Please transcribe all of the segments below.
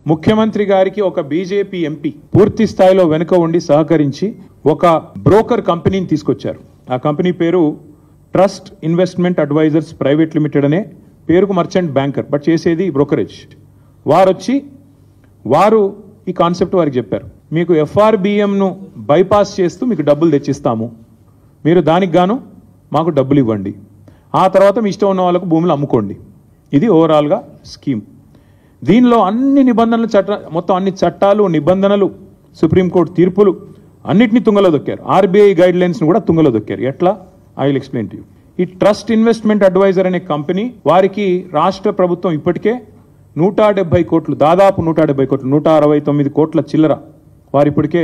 ముఖ్యమంత్రి గారికి ఒక బీజేపీ ఎంపీ పూర్తి స్థాయిలో వెనుక ఉండి సహకరించి ఒక బ్రోకర్ కంపెనీని తీసుకొచ్చారు. ఆ కంపెనీ పేరు trust investment advisers private limited అనే పేరుకు మర్చెంట్ బ్యాంకర్, బట్ చేసేది బ్రోకరేజ్. వారు ఈ కాన్సెప్ట్ వారికి చెప్పారు, మీకు ఎఫ్ఆర్బిఎంను బైపాస్ చేస్తూ మీకు డబ్బులు తెచ్చిస్తాము, మీరు దానికి గాను మాకు డబ్బులు ఇవ్వండి, ఆ తర్వాత మీ ఇష్టం ఉన్న వాళ్ళకు భూములు అమ్ముకోండి. ఇది ఓవరాల్గా స్కీమ్. దీనిలో అన్ని నిబంధనలు మొత్తం అన్ని చట్టాలు నిబంధనలు సుప్రీంకోర్టు తీర్పులు అన్నిటినీ తుంగలో దొక్కారు. ఆర్బీఐ గైడ్ లైన్స్ను కూడా తుంగలో దొక్కారు. ఎట్లా? I will explain to you. ఈ ట్రస్ట్ ఇన్వెస్ట్మెంట్ అడ్వైజర్ అనే కంపెనీ వారికి రాష్ట్ర ప్రభుత్వం ఇప్పటికే 170 కోట్లు, దాదాపు 170 కోట్లు, 169 కోట్ల చిల్లర వారు ఇప్పటికే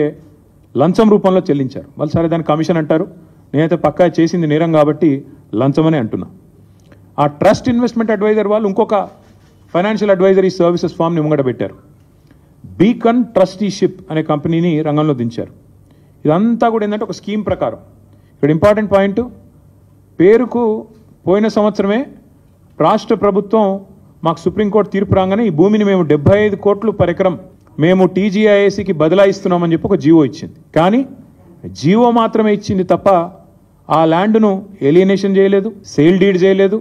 లంచం రూపంలో చెల్లించారు. వాళ్ళు సరే దాని కమిషన్ అంటారు, నేనైతే పక్కా చేసింది నేరం కాబట్టి లంచమనే అంటున్నా. ఆ ట్రస్ట్ ఇన్వెస్ట్మెంట్ అడ్వైజర్ వాళ్ళు ఇంకొక ఫైనాన్షియల్ అడ్వైజరీ సర్వీసెస్ ఫామ్ని ముంగట పెట్టారు. బీకన్ ట్రస్టీషిప్ అనే కంపెనీని రంగంలో దించారు. ఇదంతా కూడా ఏంటంటే ఒక స్కీమ్ ప్రకారం. ఇక్కడ ఇంపార్టెంట్ పాయింట్, పేరుకు పోయిన సంవత్సరమే రాష్ట్ర ప్రభుత్వం మాకు సుప్రీంకోర్టు తీర్పు రాగానే ఈ భూమిని మేము 75 కోట్లు పర్ ఎకరం మేము టీజీఐఏసీకి బదలాయిస్తున్నామని చెప్పి ఒక జీవో ఇచ్చింది. కానీ జీవో మాత్రమే ఇచ్చింది తప్ప ఆ ల్యాండ్ను ఎలియనేషన్ చేయలేదు, సేల్ డీడ్ చేయలేదు,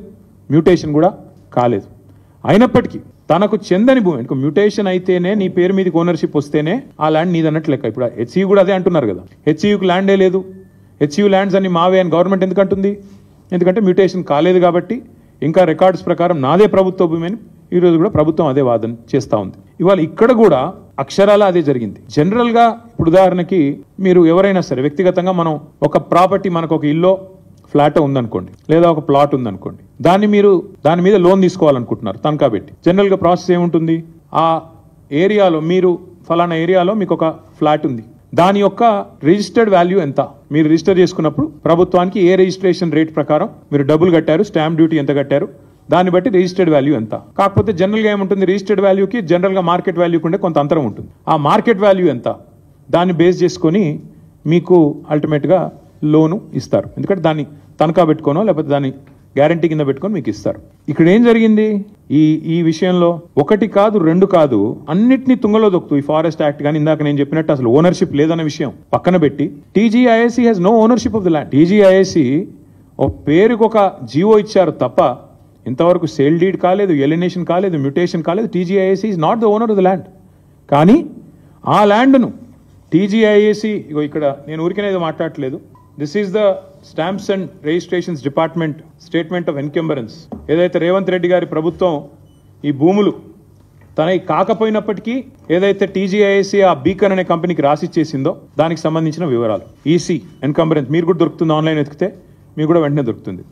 మ్యూటేషన్ కూడా కాలేదు. అయినప్పటికీ తనకు చెందని భూమి, ఇంకా మ్యూటేషన్ అయితేనే నీ పేరు మీదకి ఓనర్షిప్ వస్తేనే ఆ ల్యాండ్ నీదన్నట్టు లెక్క. ఇప్పుడు హెచ్ఈయూ కూడా అదే అంటున్నారు కదా, హెచ్ఈయూకి ల్యాండే లేదు, హెచ్ఈయూ ల్యాండ్స్ అన్ని మావే అని గవర్నమెంట్ ఎందుకు అంటుంది? ఎందుకంటే మ్యూటేషన్ కాలేదు కాబట్టి ఇంకా రికార్డ్స్ ప్రకారం నాదే ప్రభుత్వ భూమి అని ఈరోజు కూడా ప్రభుత్వం అదే వాదన చేస్తూ ఉంది. ఇవాళ ఇక్కడ కూడా అక్షరాల అదే జరిగింది. జనరల్గా ఇప్పుడు ఉదాహరణకి మీరు ఎవరైనా సరే వ్యక్తిగతంగా మనం ఒక ప్రాపర్టీ, మనకు ఒక ఇల్లు ఫ్లాట్ ఉందనుకోండి, లేదా ఒక ప్లాట్ ఉందనుకోండి, దాని మీద లోన్ తీసుకోవాలనుకుంటున్నారు తనఖా పెట్టి. జనరల్గా ప్రాసెస్ ఏముంటుంది? ఆ ఏరియాలో మీరు ఫలానా ఏరియాలో మీకు ఒక ఫ్లాట్ ఉంది, దాని యొక్క రిజిస్టర్డ్ వాల్యూ ఎంత, మీరు రిజిస్టర్ చేసుకున్నప్పుడు ప్రభుత్వానికి ఏ రిజిస్ట్రేషన్ రేట్ ప్రకారం మీరు డబ్బులు కట్టారు, స్టాంప్ డ్యూటీ ఎంత కట్టారు, దాన్ని బట్టి రిజిస్టర్డ్ వాల్యూ ఎంత. కాకపోతే జనరల్గా ఏముంటుంది, రిజిస్టర్డ్ వాల్యూకి జనరల్గా మార్కెట్ వాల్యూకి ఉండే కొంత అంతరం ఉంటుంది. ఆ మార్కెట్ వాల్యూ ఎంత దాన్ని బేస్ చేసుకొని మీకు అల్టిమేట్గా లోను ఇస్తారు. ఎందుకంటే దాన్ని తనఖా పెట్టుకోనో లేకపోతే దాన్ని గ్యారంటీ కింద పెట్టుకొని మీకు ఇస్తారు. ఇక్కడ ఏం జరిగింది ఈ విషయంలో? ఒకటి కాదు, రెండు కాదు, అన్నిటినీ తుంగలో దొక్కుతూ ఈ ఫారెస్ట్ యాక్ట్ కానీ ఇందాక నేను చెప్పినట్టు అసలు ఓనర్షిప్ లేదన్న విషయం పక్కన పెట్టి TGIAC has no ownership of the land. TGIAC ఒక పేరుకు ఒక జీవో ఇచ్చారు తప్ప ఇంతవరకు సేల్ డీడ్ కాలేదు, ఎలినేషన్ కాలేదు, మ్యూటేషన్ కాలేదు. TGIAC is not the owner of the land. కానీ ఆ ల్యాండ్ను టీజీఐఏసీ, ఇక్కడ నేను ఊరికనేది మాట్లాడట్లేదు, this is the stamps and registrations department statement of encumbrance. ఏదైతే రేవంత్ రెడ్డి గారి ప్రభుత్వం ఈ భూములు తనవి కాకపోయినప్పటికీ ఏదైతే టీజీఐఏసీ ఆ బీకన్ అనే కంపెనీకి రాసిచ్చేసిందో దానికి సంబంధించిన వివరాలు, ఈసీ ఎన్కంబరెన్స్ మీరు కూడా దొరుకుతుంది, ఆన్లైన్ వెతికితే మీకు కూడా వెంటనే దొరుకుతుంది.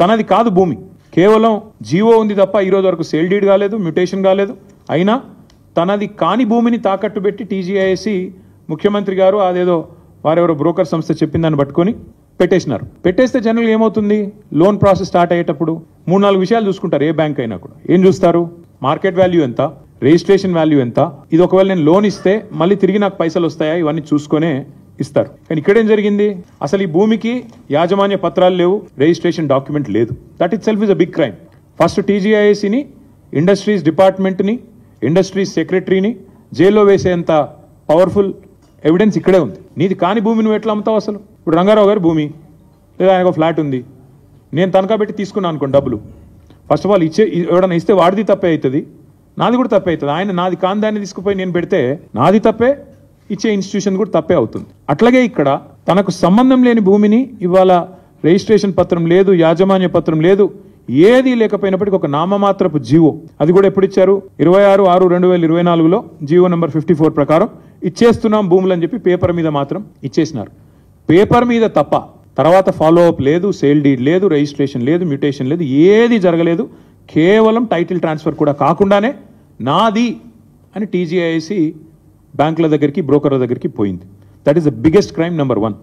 తనది కాదు భూమి, కేవలం జీవో ఉంది తప్ప ఈరోజు వరకు సేల్ డీడ్ కాలేదు, మ్యూటేషన్ కాలేదు. అయినా తనది కాని భూమిని తాకట్టు పెట్టి టీజీఐఏసీ ముఖ్యమంత్రి గారు అదేదో వారెవరో బ్రోకర్ సంస్థ చెప్పిన దాన్ని పట్టుకొని పెట్టేసినారు. పెట్టేస్తే జనరల్గా ఏమవుతుంది, లోన్ ప్రాసెస్ స్టార్ట్ అయ్యేటప్పుడు 3-4 విషయాలు చూసుకుంటారు. ఏ బ్యాంక్ అయినా కూడా ఏం చూస్తారు? మార్కెట్ వాల్యూ ఎంత, రిజిస్ట్రేషన్ వాల్యూ ఎంత, ఇది ఒకవేళ నేను లోన్ ఇస్తే మళ్ళీ తిరిగి నాకు పైసలు వస్తాయా, ఇవన్నీ చూసుకొనే ఇస్తారు. కానీ ఇక్కడేం జరిగింది, అసలు ఈ భూమికి యాజమాన్య పత్రాలు లేవు, రిజిస్ట్రేషన్ డాక్యుమెంట్ లేదు. That itself is a big crime. First టీజీఐఏసీని, ఇండస్ట్రీస్ డిపార్ట్మెంట్ని, ఇండస్ట్రీస్ సెక్రటరీని జైల్లో వేసేంత పవర్ఫుల్ ఎవిడెన్స్ ఇక్కడే ఉంది. నీది కాని భూమి నువ్వు ఎట్లా అమ్ముతావు? అసలు ఇప్పుడు రంగారావు గారి భూమి లేదా ఆయనకు ఫ్లాట్ ఉంది, నేను తనఖా పెట్టి తీసుకున్నాను అనుకోండి డబ్బులు. ఫస్ట్ ఆఫ్ ఆల్ ఎవడన్నా ఇస్తే వాడిది తప్పే అవుతుంది, నాది కూడా తప్పే అవుతుంది. ఆయన నాది కాని దాన్ని తీసుకుపోయి నేను పెడితే నాది తప్పే, ఇచ్చే ఇన్స్టిట్యూషన్ కూడా తప్పే అవుతుంది. అట్లాగే ఇక్కడ తనకు సంబంధం లేని భూమిని ఇవాళ రిజిస్ట్రేషన్ పత్రం లేదు, యాజమాన్య పత్రం లేదు, ఏది లేకపోయినప్పటికీ ఒక నామమాత్రపు జీవో, అది కూడా ఎప్పుడు ఇచ్చారు? 26/6/2024లో జీవో నెంబర్ 54 ప్రకారం ఇచ్చేస్తున్నాం భూములు అని చెప్పి పేపర్ మీద మాత్రం ఇచ్చేసినారు. పేపర్ మీద తప్ప తర్వాత ఫాలో అప్ లేదు, సేల్ డీడ్ లేదు, రిజిస్ట్రేషన్ లేదు, మ్యూటేషన్ లేదు, ఏది జరగలేదు. కేవలం టైటిల్ ట్రాన్స్ఫర్ కూడా కాకుండానే నాది అని టీజీఐఏసీ బ్యాంకుల దగ్గరికి, బ్రోకర్ల దగ్గరికి పోయింది. That is the biggest crime number 1.